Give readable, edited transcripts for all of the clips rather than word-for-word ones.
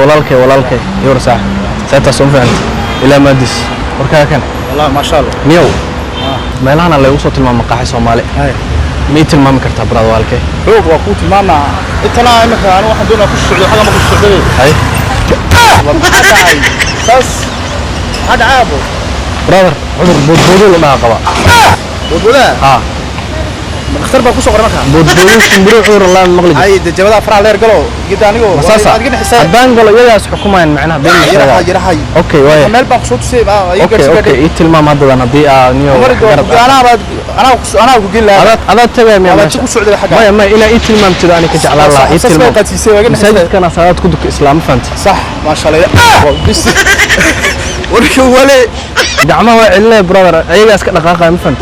walaalkay yorsa sayta soo fahant ila madis warka kan والله ما شاء الله niyow meelahan la ugu soo tilmaamay maqaaxi Soomaali ma tilmaami kartaa brad walaalkay xoog waa ku tilmaama intana imika aan waxaan doonaa ku socdo xaga ma ku socday hay saas hada aabo brother cudur boodboodo la qaba boodbooda مختار بقى كوسو قرمك بودبودين سمبرو عور الله مقلد اي دجبدا فرع لير غلو جدا انيغو ادغن حساب هدان غلو يداس حكومين معناها بين يرحي اوكي واي ميل بقى سو تسي اوكي يتلمام هدان هدي نيو انا كوجين لا انا تبع ميا ما سocdo حاجه ما الى يتلمام تدا اني كجعل الله يتلمام مساجد كان صلاه كدك اسلام فهمت صح ما شاء الله بس وركو ولي دعمه وعلنا برادر ايغا اسك دقاقه ما فهمت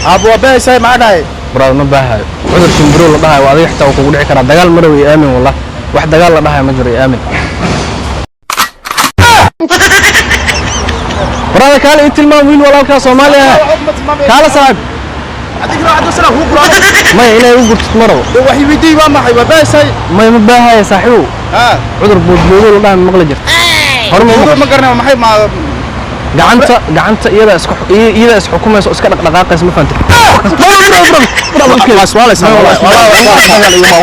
ابو بيساي ما داي برادر ما باهاي عذر سمبرو لا دحاي وادي حتى ku dhici kara dagaal marow aamin wallah wax dagaal la dhahay ma jiro aamin برادر كان يتلمام وين walaalka Soomaaliya kala saab adig raacdo sala hu quraan ما إلى يوجد مرة waxay weydiiyay waa maxay waa baasay ما باهاي صاحبو عذر بودبودو لا dhahay maqlajir horma ma garnaa maxay ma gacanta iyada is xukumayso iska dhaqdhaqaaqaysa ma fahantay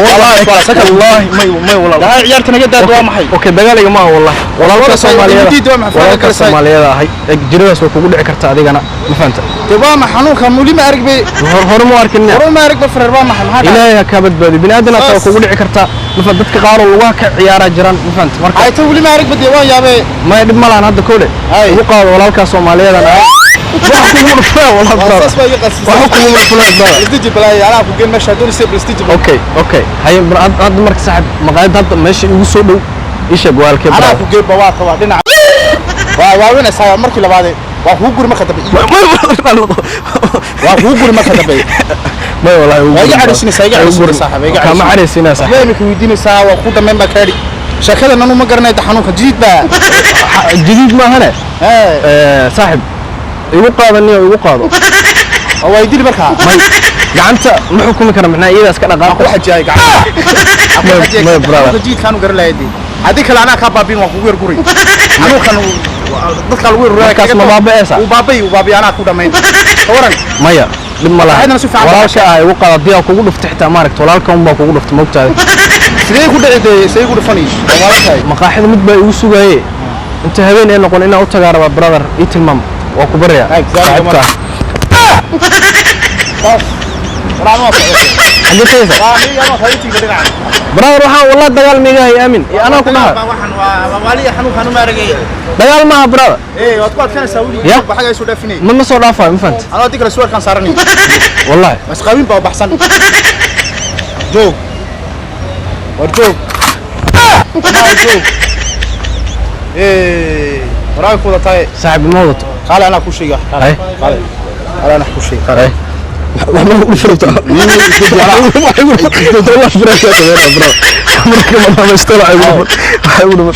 والله ciyaarta naga daad waa maxay okay dagaaliga ma wallahi walaalka Soomaaliyeed ahay jiridaas way kugu dhici kartaa adigana ma fahantay waa ma xanuunka muli ma arag bay hor ma arkin hor ma arag ba farar waa maxay ilaahay ka badbaadi binaadana taa kugu dhici kartaa ma fahantay dadka qaar oo lugaha ka ciyaara jiraan ma fahantay marka ay taa wali ma arag badii waa yaabay ma dib malaan hadda koole ugu qaado walaalka Soomaaliyeed اوكي هاي هذا مركز صاحب مقاعد هذا ماشي ugu soo dhow isha go'aalkee ana ku geeb waa qaba dhinac waa weyn saaya markii labaad waa ku guri marka dambe waa ku guri marka dambe ما والله waa عارسينaysaa saaxiib kama عارسينaysaa leeyma ku weydiinaysaa waa ku dhameyn ba kaadi shaqada nanu ma garanay xanuunka jidid ba jidid ma hana saaxiib igu qaadaniyo igu qaado oo ay dil marka gacanta ma xukumi kara macnaa iyada iska dhaqaaq waxa jaay gacanta ma brother jidid kaanu garan lahayd hadii kale ana ka baabin waa kugu yar guri xanuunkan dadka lagu yar kaas ma baabeesa u baabay ana ku dhameyn waran maya dib ma laha walaalka ay ugu qaado diya kugu dhuftay xitaa ma aragto walaalka un baa kugu dhuftay moogtaada sidee ku dhacday sidee ku dhufani walaalkay maqaaxida mid baa igu sugayay inta habeen ay noqon inaa u tagaaraba brother ii tilmaam waa ku barya saacadka brother waxaan wallah dagaal miigahay aamin ana ku dhaha dagaal ma brother waad ku adkanaysaa wali baxay ay soo dhaafinay ma soo dhaafay ma fahant ana dikra suwarkan saarani wallahi mas qaabin baa baxsan joog war joog waraay ku wadaatay saaxib ma wadato qaal ana ku sheega qaal ana ku sheega ما بقول فرصة ما يقول